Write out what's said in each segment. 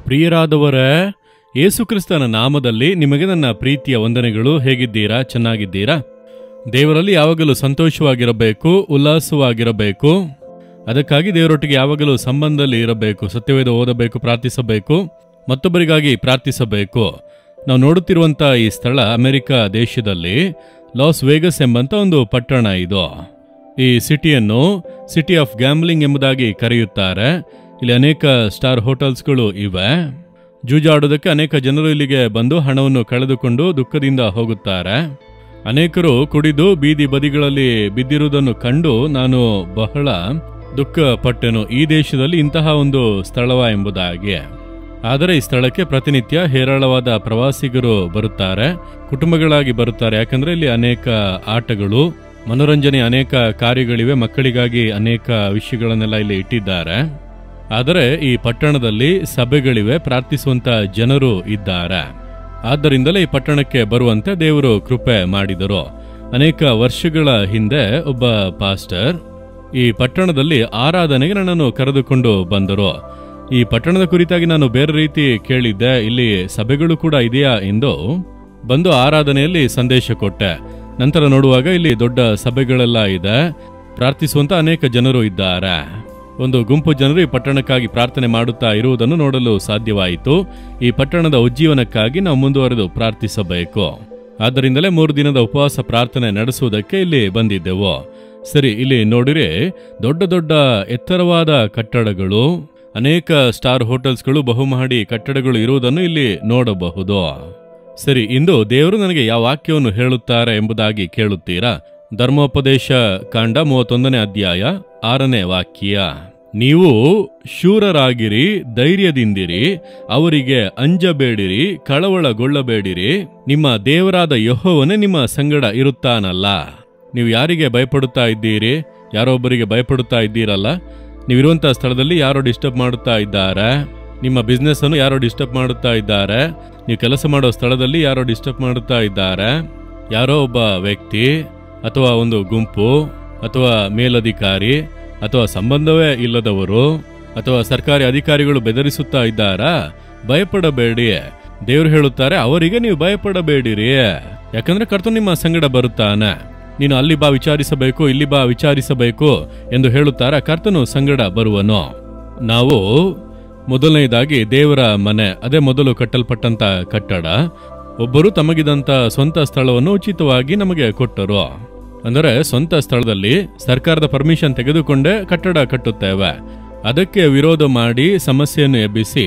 ಪ್ರಿಯರಾದವರೇ, ಯೇಸುಕ್ರಿಸ್ತನ ನಾಮದಲ್ಲಿ ನಿಮಗೆ ನನ್ನ ಪ್ರೀತಿಯ ವಂದನೆಗಳು. ಹೇಗಿದ್ದೀರಾ? ಚೆನ್ನಾಗಿದ್ದೀರಾ? ದೇವರಲ್ಲಿ ಯಾವಾಗಲೂ ಸಂತೋಷವಾಗಿರಬೇಕು, ಉಲ್ಲಾಸವಾಗಿರಬೇಕು. ಅದಕ್ಕಾಗಿ ದೇವರೊಟ್ಟಿಗೆ ಯಾವಾಗಲೂ ಸಂಬಂಧದಲ್ಲಿ ಇರಬೇಕು, ಸತ್ಯವೇದ ಓದಬೇಕು, ಪ್ರಾರ್ಥಿಸಬೇಕು, ಮತ್ತೊಬ್ಬರಿಗಾಗಿ ಪ್ರಾರ್ಥಿಸಬೇಕು. ನಾವು ನೋಡುತ್ತಿರುವಂಥ ಈ ಸ್ಥಳ ಅಮೆರಿಕ ದೇಶದಲ್ಲಿ ಲಾಸ್ ವೇಗಸ್ ಎಂಬಂಥ ಒಂದು ಪಟ್ಟಣ ಇದು. ಈ ಸಿಟಿಯನ್ನು ಸಿಟಿ ಆಫ್ ಗ್ಯಾಮ್ಲಿಂಗ್ ಎಂಬುದಾಗಿ ಕರೆಯುತ್ತಾರೆ. ಇಲ್ಲಿ ಅನೇಕ ಸ್ಟಾರ್ ಹೋಟೆಲ್ಸ್ಗಳು ಇವೆ. ಜೂಜಾಡೋದಕ್ಕೆ ಅನೇಕ ಜನರು ಇಲ್ಲಿಗೆ ಬಂದು ಹಣವನ್ನು ಕಳೆದುಕೊಂಡು ದುಃಖದಿಂದ ಹೋಗುತ್ತಾರೆ. ಅನೇಕರು ಕುಡಿದು ಬೀದಿ ಬದಿಗಳಲ್ಲಿ ಬಿದ್ದಿರುವುದನ್ನು ಕಂಡು ನಾನು ಬಹಳ ದುಃಖಪಟ್ಟೆನು, ಈ ದೇಶದಲ್ಲಿ ಇಂತಹ ಒಂದು ಸ್ಥಳವ ಎಂಬುದಾಗಿ. ಆದರೆ ಈ ಸ್ಥಳಕ್ಕೆ ಪ್ರತಿನಿತ್ಯ ಹೇರಳವಾದ ಪ್ರವಾಸಿಗರು ಬರುತ್ತಾರೆ, ಕುಟುಂಬಗಳಾಗಿ ಬರುತ್ತಾರೆ. ಯಾಕಂದ್ರೆ ಇಲ್ಲಿ ಅನೇಕ ಆಟಗಳು, ಮನೋರಂಜನೆ, ಅನೇಕ ಕಾರ್ಯಗಳಿವೆ. ಮಕ್ಕಳಿಗಾಗಿ ಅನೇಕ ವಿಷಯಗಳನ್ನೆಲ್ಲ ಇಲ್ಲಿ ಇಟ್ಟಿದ್ದಾರೆ. ಆದರೆ ಈ ಪಟ್ಟಣದಲ್ಲಿ ಸಭೆಗಳಿವೆ, ಪ್ರಾರ್ಥಿಸುವಂತ ಜನರು ಇದ್ದಾರೆ. ಆದ್ದರಿಂದಲೇ ಈ ಪಟ್ಟಣಕ್ಕೆ ಬರುವಂತೆ ದೇವರು ಕೃಪೆ ಮಾಡಿದರು. ಅನೇಕ ವರ್ಷಗಳ ಹಿಂದೆ ಒಬ್ಬ ಪಾಸ್ಟರ್ ಈ ಪಟ್ಟಣದಲ್ಲಿ ಆರಾಧನೆಗೆ ನನ್ನನ್ನು ಕರೆದುಕೊಂಡು ಬಂದರು. ಈ ಪಟ್ಟಣದ ಕುರಿತಾಗಿ ನಾನು ಬೇರೆ ರೀತಿ ಕೇಳಿದ್ದೆ, ಇಲ್ಲಿ ಸಭೆಗಳು ಕೂಡ ಇದೆಯಾ ಎಂದು ಬಂದು ಆರಾಧನೆಯಲ್ಲಿ ಸಂದೇಶ ಕೊಟ್ಟೆ. ನಂತರ ನೋಡುವಾಗ ಇಲ್ಲಿ ದೊಡ್ಡ ಸಭೆಗಳೆಲ್ಲ ಇದೆ, ಪ್ರಾರ್ಥಿಸುವಂತ ಅನೇಕ ಜನರು ಇದ್ದಾರೆ. ಒಂದು ಗುಂಪು ಜನರು ಈ ಪಟ್ಟಣಕ್ಕಾಗಿ ಪ್ರಾರ್ಥನೆ ಮಾಡುತ್ತಾ ಇರುವುದನ್ನು ನೋಡಲು ಸಾಧ್ಯವಾಯಿತು. ಈ ಪಟ್ಟಣದ ಉಜ್ಜೀವನಕ್ಕಾಗಿ ನಾವು ಮುಂದುವರೆದು ಪ್ರಾರ್ಥಿಸಬೇಕು. ಆದ್ದರಿಂದಲೇ 3 ದಿನದ ಉಪವಾಸ ಪ್ರಾರ್ಥನೆ ನಡೆಸುವುದಕ್ಕೆ ಇಲ್ಲಿ ಬಂದಿದ್ದೆವು. ಸರಿ, ಇಲ್ಲಿ ನೋಡಿರೆ ದೊಡ್ಡ ದೊಡ್ಡ ಎತ್ತರವಾದ ಕಟ್ಟಡಗಳು, ಅನೇಕ ಸ್ಟಾರ್ ಹೋಟೆಲ್ಸ್ಗಳು, ಬಹುಮಹಡಿ ಕಟ್ಟಡಗಳು ಇರುವುದನ್ನು ಇಲ್ಲಿ ನೋಡಬಹುದು. ಸರಿ, ಇಂದು ದೇವರು ನನಗೆ ಯಾವ ವಾಕ್ಯವನ್ನು ಹೇಳುತ್ತಾರೆ ಎಂಬುದಾಗಿ ಕೇಳುತ್ತೀರಾ? ಧರ್ಮೋಪದೇಶ ಕಾಂಡ 31ನೇ ಅಧ್ಯಾಯ 6ನೇ ವಾಕ್ಯ. ನೀವು ಶೂರರಾಗಿರಿ, ಧೈರ್ಯದಿಂದಿರಿ, ಅವರಿಗೆ ಅಂಜಬೇಡಿರಿ, ಕಳವಳಗೊಳ್ಳಬೇಡಿರಿ. ನಿಮ್ಮ ದೇವರಾದ ಯೆಹೋವನೇ ನಿಮ್ಮ ಸಂಗಡ ಇರುತ್ತಾನಲ್ಲ. ನೀವು ಯಾರಿಗೆ ಭಯಪಡುತ್ತಾ ಇದ್ದೀರಿ? ಯಾರೊಬ್ಬರಿಗೆ ಭಯಪಡುತ್ತಾ ಇದ್ದೀರಲ್ಲ? ನೀವಿರುವಂಥ ಸ್ಥಳದಲ್ಲಿ ಯಾರೋ ಡಿಸ್ಟರ್ಬ್ ಮಾಡುತ್ತಾ ಇದ್ದಾರೆ, ನಿಮ್ಮ ಬಿಸ್ನೆಸ್ ಅನ್ನು ಯಾರೋ ಡಿಸ್ಟರ್ಬ್ ಮಾಡುತ್ತಾ ಇದ್ದಾರೆ, ನೀವು ಕೆಲಸ ಮಾಡೋ ಸ್ಥಳದಲ್ಲಿ ಯಾರೋ ಡಿಸ್ಟರ್ಬ್ ಮಾಡುತ್ತಾ ಇದ್ದಾರೆ. ಯಾರೋ ಒಬ್ಬ ವ್ಯಕ್ತಿ ಅಥವಾ ಒಂದು ಗುಂಪು ಅಥವಾ ಮೇಲಧಿಕಾರಿ ಅಥವಾ ಸಂಬಂಧವೇ ಇಲ್ಲದವರು ಅಥವಾ ಸರ್ಕಾರಿ ಅಧಿಕಾರಿಗಳು ಬೆದರಿಸುತ್ತಾ ಇದ್ದಾರಾ? ಭಯಪಡಬೇಡಿ. ದೇವರು ಹೇಳುತ್ತಾರೆ, ಅವರಿಗೆ ನೀವು ಭಯಪಡಬೇಡಿರಿ, ಯಾಕಂದ್ರೆ ಕರ್ತನು ನಿಮ್ಮ ಸಂಗಡ ಬರುತ್ತಾನೆ. ನೀನು ಅಲ್ಲಿ ಬಾ ವಿಚಾರಿಸಬೇಕು, ಇಲ್ಲಿ ಬಾ ವಿಚಾರಿಸಬೇಕು ಎಂದು ಹೇಳುತ್ತಾರ. ಕರ್ತನು ಸಂಗಡ ಬರುವನು. ನಾವು ಮೊದಲನೇದಾಗಿ ದೇವರ ಮನೆ, ಅದೇ ಮೊದಲು ಕಟ್ಟಲ್ಪಟ್ಟಂತ ಕಟ್ಟಡ. ಒಬ್ಬರು ತಮಗಿದಂತ ಸ್ವಂತ ಸ್ಥಳವನ್ನು ಉಚಿತವಾಗಿ ನಮಗೆ ಕೊಟ್ಟರು. ಅಂದರೆ ಸ್ವಂತ ಸ್ಥಳದಲ್ಲಿ ಸರ್ಕಾರದ ಪರ್ಮಿಷನ್ ತೆಗೆದುಕೊಂಡೇ ಕಟ್ಟಡ ಕಟ್ಟುತ್ತೇವೆ. ಅದಕ್ಕೆ ವಿರೋಧ ಮಾಡಿ ಸಮಸ್ಯೆಯನ್ನು ಎಬ್ಬಿಸಿ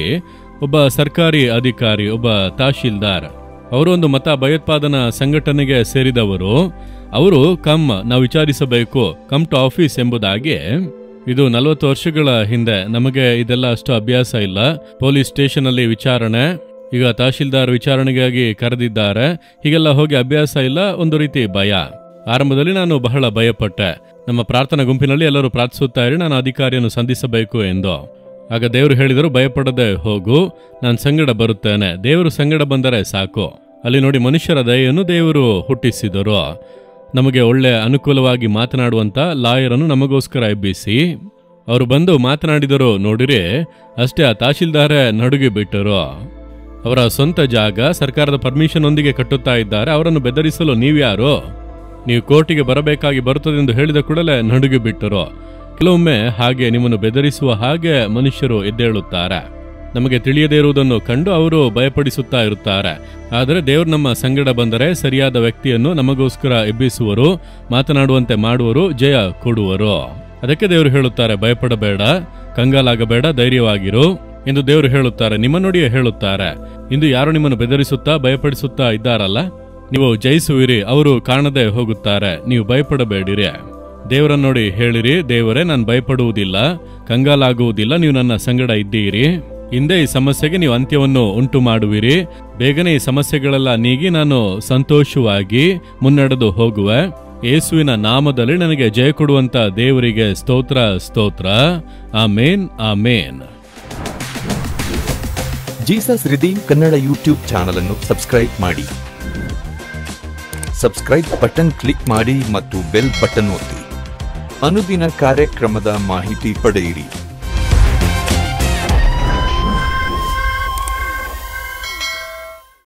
ಒಬ್ಬ ಸರ್ಕಾರಿ ಅಧಿಕಾರಿ, ಒಬ್ಬ ತಹಶೀಲ್ದಾರ್, ಅವರು ಒಂದು ಮತ ಭಯೋತ್ಪಾದನಾ ಸಂಘಟನೆಗೆ ಸೇರಿದವರು. ಅವರು ನಾವು ವಿಚಾರಿಸಬೇಕು, ಕಮ್ ಟು ಆಫೀಸ್ ಎಂಬುದಾಗಿ. ಇದು 40 ವರ್ಷಗಳ ಹಿಂದೆ. ನಮಗೆ ಇದೆಲ್ಲ ಅಷ್ಟು ಅಭ್ಯಾಸ ಇಲ್ಲ. ಪೊಲೀಸ್ ಸ್ಟೇಷನ್ ಅಲ್ಲಿ ವಿಚಾರಣೆ, ಈಗ ತಹಶೀಲ್ದಾರ್ ವಿಚಾರಣೆಗಾಗಿ ಕರೆದಿದ್ದಾರೆ. ಹೀಗೆಲ್ಲ ಹೋಗಿ ಅಭ್ಯಾಸ ಇಲ್ಲ. ಒಂದು ರೀತಿ ಭಯ. ಆರಂಭದಲ್ಲಿ ನಾನು ಬಹಳ ಭಯಪಟ್ಟೆ. ನಮ್ಮ ಪ್ರಾರ್ಥನಾ ಗುಂಪಿನಲ್ಲಿ ಎಲ್ಲರೂ ಪ್ರಾರ್ಥಿಸುತ್ತಾ ಇರಿ, ನಾನು ಅಧಿಕಾರಿಯನ್ನು ಸಂಧಿಸಬೇಕು ಎಂದು. ಆಗ ದೇವರು ಹೇಳಿದರು, ಭಯಪಡದೆ ಹೋಗು, ನಾನು ಸಂಗಡ ಬರುತ್ತೇನೆ. ದೇವರು ಸಂಗಡ ಬಂದರೆ ಸಾಕು. ಅಲ್ಲಿ ನೋಡಿ, ಮನುಷ್ಯರ ದಯೆಯನ್ನು ದೇವರು ಹುಟ್ಟಿಸಿದರು. ನಮಗೆ ಒಳ್ಳೆ ಅನುಕೂಲವಾಗಿ ಮಾತನಾಡುವಂತ ಲಾಯರನ್ನು ನಮಗೋಸ್ಕರ ಎಬ್ಬಿಸಿ ಅವರು ಬಂದು ಮಾತನಾಡಿದರು. ನೋಡಿರಿ, ಅಷ್ಟೇ, ಆ ತಹಶೀಲ್ದಾರ ನಡುಗಿ ಬಿಟ್ಟರು. ಅವರ ಸ್ವಂತ ಜಾಗ ಸರ್ಕಾರದ ಪರ್ಮಿಷನ್ ಒಂದಿಗೆ ಕಟ್ಟುತ್ತಾ ಇದ್ದಾರೆ. ಅವರನ್ನು ಬೆದರಿಸಲು ನೀವ್ಯಾರು? ನೀವು ಕೋರ್ಟಿಗೆ ಬರಬೇಕಾಗಿ ಬರುತ್ತದೆ ಎಂದು ಹೇಳಿದ ಕೂಡಲೇ ನಡುಗಿ ಬಿಟ್ಟರು. ಕೆಲವೊಮ್ಮೆ ಹಾಗೆ ನಿಮ್ಮನ್ನು ಬೆದರಿಸುವ ಹಾಗೆ ಮನುಷ್ಯರು ಎದ್ದೇಳುತ್ತಾರೆ. ನಮಗೆ ತಿಳಿಯದೇ ಇರುವುದನ್ನು ಕಂಡು ಅವರು ಭಯಪಡಿಸುತ್ತಾ ಇರುತ್ತಾರೆ. ಆದರೆ ದೇವರು ನಮ್ಮ ಸಂಗಡ ಬಂದರೆ ಸರಿಯಾದ ವ್ಯಕ್ತಿಯನ್ನು ನಮಗೋಸ್ಕರ ಎಬ್ಬಿಸುವರು, ಮಾತನಾಡುವಂತೆ ಮಾಡುವರು, ಜಯ ಕೊಡುವರು. ಅದಕ್ಕೆ ದೇವರು ಹೇಳುತ್ತಾರೆ, ಭಯಪಡಬೇಡ, ಕಂಗಾಲಾಗಬೇಡ, ಧೈರ್ಯವಾಗಿರು ಎಂದು ದೇವರು ಹೇಳುತ್ತಾರೆ. ನಿಮ್ಮ ನೋಡಿಯೇ ಹೇಳುತ್ತಾರೆ. ಇಂದು ಯಾರು ನಿಮ್ಮನ್ನು ಬೆದರಿಸುತ್ತಾ ಭಯಪಡಿಸುತ್ತಾ ಇದ್ದಾರಲ್ಲ, ನೀವು ಜಯಿಸುವಿರಿ. ಅವರು ಕಾಣದೆ ಹೋಗುತ್ತಾರೆ. ನೀವು ಭಯಪಡಬೇಡಿರಿ. ದೇವರನ್ನು ನೋಡಿ ಹೇಳಿರಿ, ದೇವರೇ, ನಾನು ಭಯಪಡುವುದಿಲ್ಲ, ಕಂಗಾಲಾಗುವುದಿಲ್ಲ, ನೀವು ನನ್ನ ಸಂಗಡ ಇದ್ದೀರಿ. ಹಿಂದೆ ಈ ಸಮಸ್ಯೆಗೆ ನೀವು ಅಂತ್ಯವನ್ನು ಉಂಟು ಮಾಡುವಿರಿ. ಬೇಗನೆ ಈ ಸಮಸ್ಯೆಗಳೆಲ್ಲ ನೀಗಿ ನಾನು ಸಂತೋಷವಾಗಿ ಮುನ್ನಡೆದು ಹೋಗುವೆ. ಯೇಸುವಿನ ನಾಮದಲ್ಲಿ ನನಗೆ ಜಯ ಕೊಡುವಂತ ದೇವರಿಗೆ ಸ್ತೋತ್ರ, ಸ್ತೋತ್ರ. Amen, amen. Jesus redeem Kannada YouTube channel ಅನ್ನು ಸಬ್ಸ್ಕ್ರೈಬ್ ಮಾಡಿ. ಸಬ್ಸ್ಕ್ರೈಬ್ ಬಟನ್ ಕ್ಲಿಕ್ ಮಾಡಿ ಮತ್ತು ಬೆಲ್ ಬಟನ್ ಒತ್ತಿ. ಅನುದಿನ ಕಾರ್ಯಕ್ರಮದ ಮಾಹಿತಿ ಪಡೆಯಿರಿ.